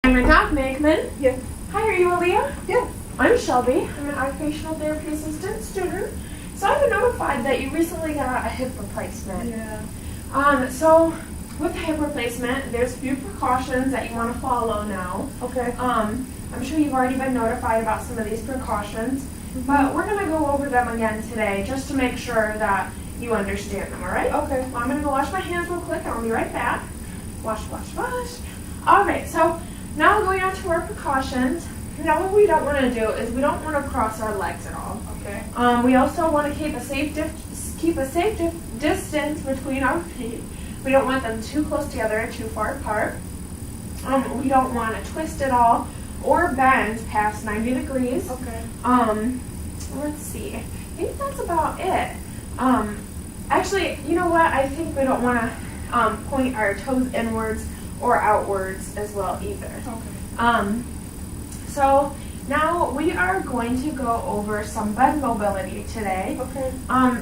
I'm Doc Makeman. Yes. Hi, are you Aaliyah? Yes. I'm Shelby. I'm an occupational therapy assistant student. So I've been notified that you recently got a hip replacement. Yeah. So with the hip replacement, there's a few precautions that you want to follow now. Okay. I'm sure you've already been notified about some of these precautions, but we're going to go over them again today just to make sure that you understand them, all right? Okay. Well, I'm going to go wash my hands real quick and I'll be right back. Wash, wash, wash. All right, so now going on to our precautions. Now what we don't want to do is we don't want to cross our legs at all. Okay. We also want to keep a safe distance between our feet. We don't want them too close together and too far apart. We don't want to twist at all or bend past 90 degrees. Okay. Let's see. I think that's about it. Actually, you know what? I think we don't want to point our toes inwards or outwards as well either. Okay. So now we are going to go over some bed mobility today. Okay.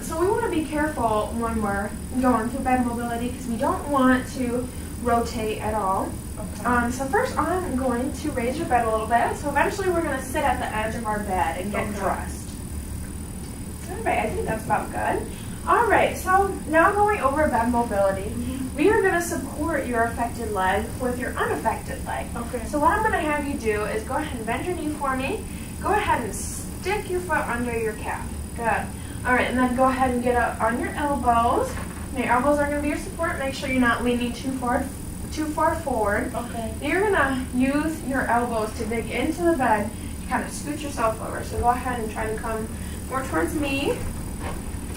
So we want to be careful when we're going through bed mobility because we don't want to rotate at all. Okay. So first I'm going to raise your bed a little bit. So eventually we're going to sit at the edge of our bed and get dressed. All right, I think that's about good. All right, so now going over bed mobility, we are going to support your affected leg with your unaffected leg. Okay. So what I'm going to have you do is go ahead and bend your knee for me. Go ahead and stick your foot under your calf. Good. All right, and then go ahead and get up on your elbows. Your elbows are going to be your support. Make sure you're not leaning too far forward. Okay. You're going to use your elbows to dig into the bed to kind of scoot yourself over. So go ahead and try to come more towards me.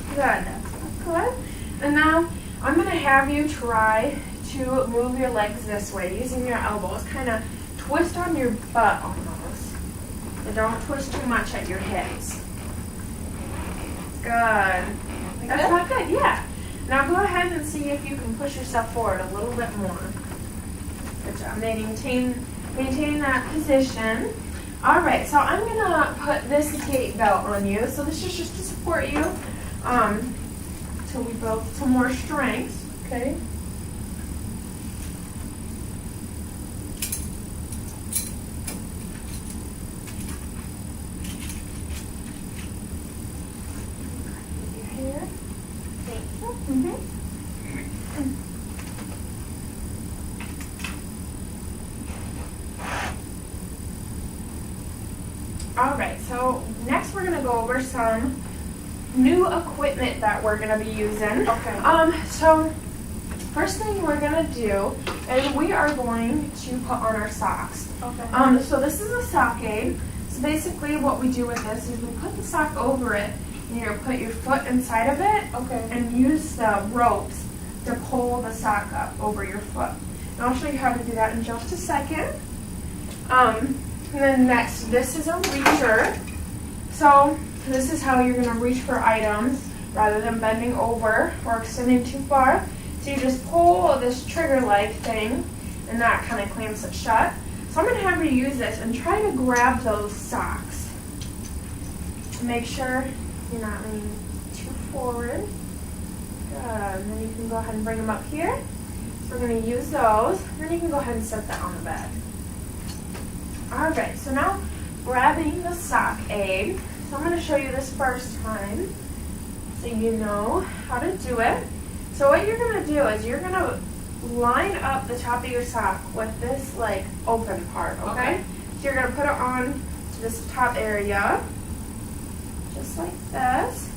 Good. That's good. And now I'm going to have you try to move your legs this way using your elbows. Kind of twist on your butt almost. But don't twist too much at your hips. Good. That's not good, yeah. Now go ahead and see if you can push yourself forward a little bit more. Good job. Maintain that position. All right, so I'm going to put this gait belt on you. So this is just to support you till we build some more strength. Okay. Your hair. Thank you. All right, so next we're going to go over some new equipment that we're going to be using. Okay. So first thing we're going to do is we are going to put on our socks. Okay. So this is a sock aid. So basically what we do with this is we put the sock over it, and you're going to put your foot inside of it Okay. and use the ropes to pull the sock up over your foot. And I'll show you how to do that in just a second. And then next, this is a reacher. So this is how you're going to reach for items rather than bending over or extending too far. So you just pull this trigger-like thing, and that kind of clamps it shut. So I'm going to have you use this and try to grab those socks. Make sure you're not leaning too forward. Good. And then you can go ahead and bring them up here. So we're going to use those. And then you can go ahead and set that on the bed. All right, so now grabbing the sock aid. So I'm going to show you this first time so you know how to do it. So what you're going to do is you're going to line up the top of your sock with this like open part, okay? So you're going to put it on to this top area, just like this.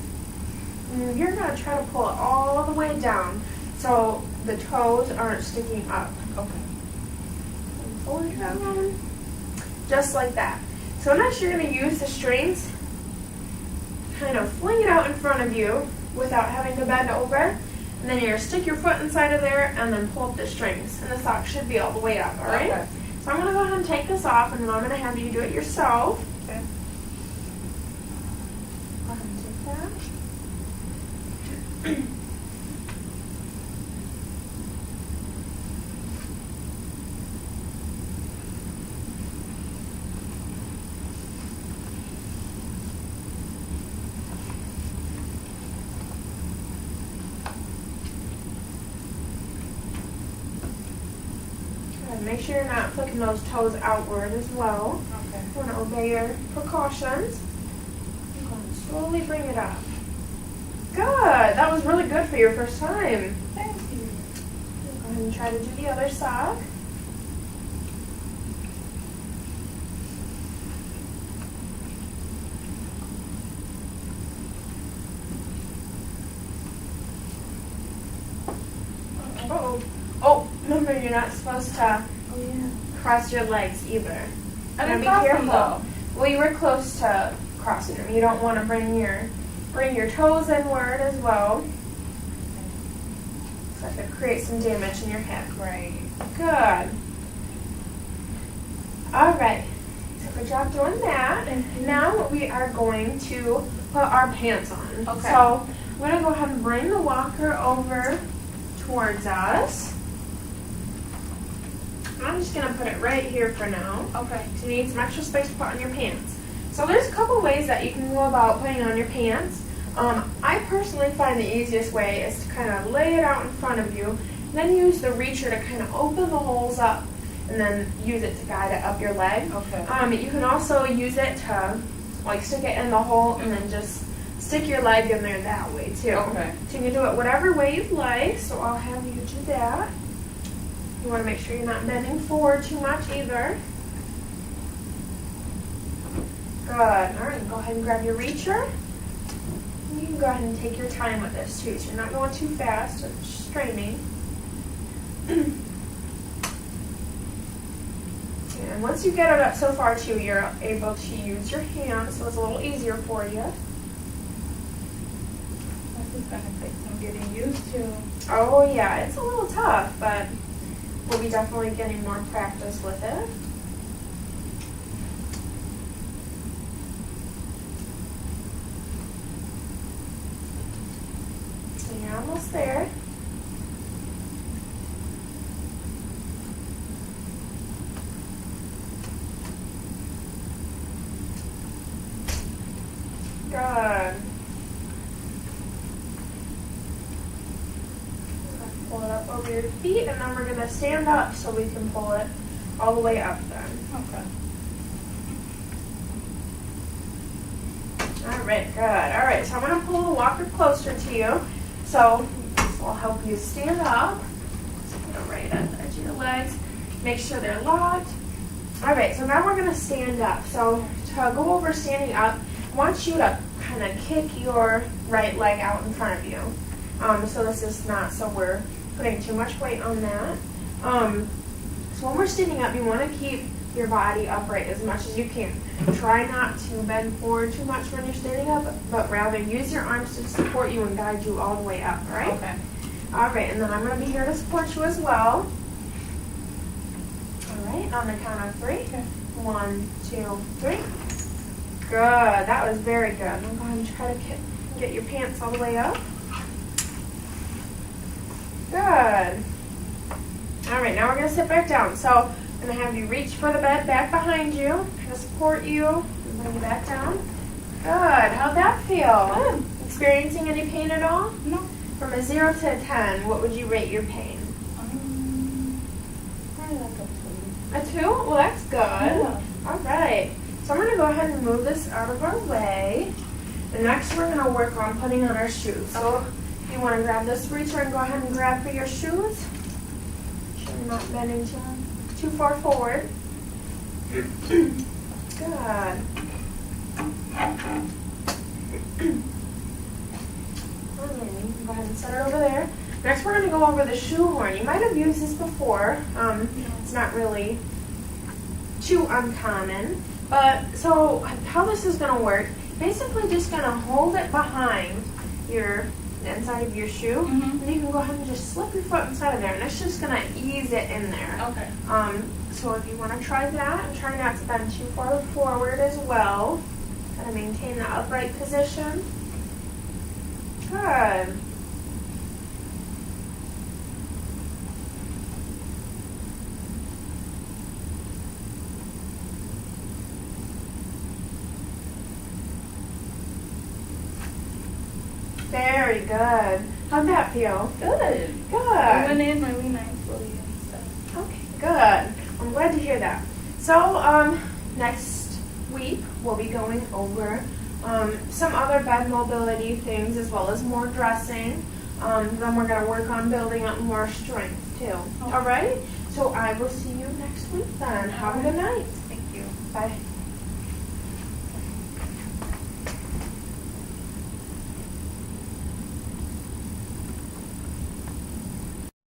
And you're going to try to pull it all the way down so the toes aren't sticking up. Okay. And pull it down, just like that. So next you're going to use the strings, kind of fling it out in front of you without having to bend over. And then you're going to stick your foot inside of there and then pull up the strings. And the sock should be all the way up, all right? Okay. So I'm going to go ahead and take this off, and then I'm going to have you do it yourself. Okay. Go ahead and take that. Make sure you're not flicking those toes outward as well. Okay. You want to obey your precautions. I'm going to slowly bring it up. Good. That was really good for your first time. Thank you. Go ahead and try to do the other sock. Uh-oh. Oh, remember you're not supposed to Oh yeah. cross your legs either. I Now didn't be cross them, careful. though. Well, you were close to crossing them. You don't want to bring your toes inward as well. So that could create some damage in your hip. Right. Good. All right. So good job doing that. And now we are going to put our pants on. Okay. So we're going to go ahead and bring the walker over towards us. I'm just going to put it right here for now. Okay. So you need some extra space to put on your pants. So there's a couple ways that you can go about putting on your pants. I personally find the easiest way is to kind of lay it out in front of you, and then use the reacher to kind of open the holes up, and then use it to guide it up your leg. Okay. You can also use it to like stick it in the hole and then just stick your leg in there that way too. Okay. So you can do it whatever way you'd like. So I'll have you do that. You want to make sure you're not bending forward too much either. Good. All right, go ahead and grab your reacher. You can go ahead and take your time with this too, so you're not going too fast or straining. And once you get it up so far too, you're able to use your hands, so it's a little easier for you. This is gonna take some getting used to. Oh yeah, it's a little tough, but we'll be definitely getting more practice with it. So you're almost there. Good. Pull it up over your feet, and then we're going to stand up so we can pull it all the way up then. Okay. All right, good. All right, so I'm going to pull the walker closer to you. So this will help you stand up. So put it right at the edge of your legs. Make sure they're locked. All right, so now we're going to stand up. So to go over standing up, I want you to kind of kick your right leg out in front of you. So this is not so we're putting too much weight on that. So when we're standing up, you want to keep your body upright as much as you can. Try not to bend forward too much when you're standing up, but rather use your arms to support you and guide you all the way up, all right? Okay. All right, and then I'm going to be here to support you as well. All right, on the count of 3. Okay. 1, 2, 3. Good, that was very good. I'm going to go ahead and try to get your pants all the way up. Good. All right, now we're going to sit back down. So I'm going to have you reach for the bed back behind you, kind of support you, and bring you back down. Good. How'd that feel? Good. Experiencing any pain at all? No. From a 0 to a 10, what would you rate your pain? Probably like a 2. A 2? Well, that's good. Yeah. All right. So I'm going to go ahead and move this out of our way. And next we're going to work on putting on our shoes. So if you want to grab this reacher and go ahead and grab for your shoes. Make sure you're not bending too far forward. Good. Go ahead and set it over there. Next, we're going to go over the shoe horn. You might have used this before. It's not really too uncommon. But so how this is going to work, basically just going to hold it behind the inside of your shoe. Mhm. And you can go ahead and just slip your foot inside of there. And it's just going to ease it in there. Okay. So if you want to try that, and try not to bend too far forward as well. Kind of maintain the upright position. Good. Very good. How'd that feel? Good. It Good. went in really nicely and stuff. Okay, good. glad to hear that. So, next week we'll be going over some other bed mobility things as well as more dressing. Then we're going to work on building up more strength too. All right? So I will see you next week then. Have a good night. Thank you. Bye.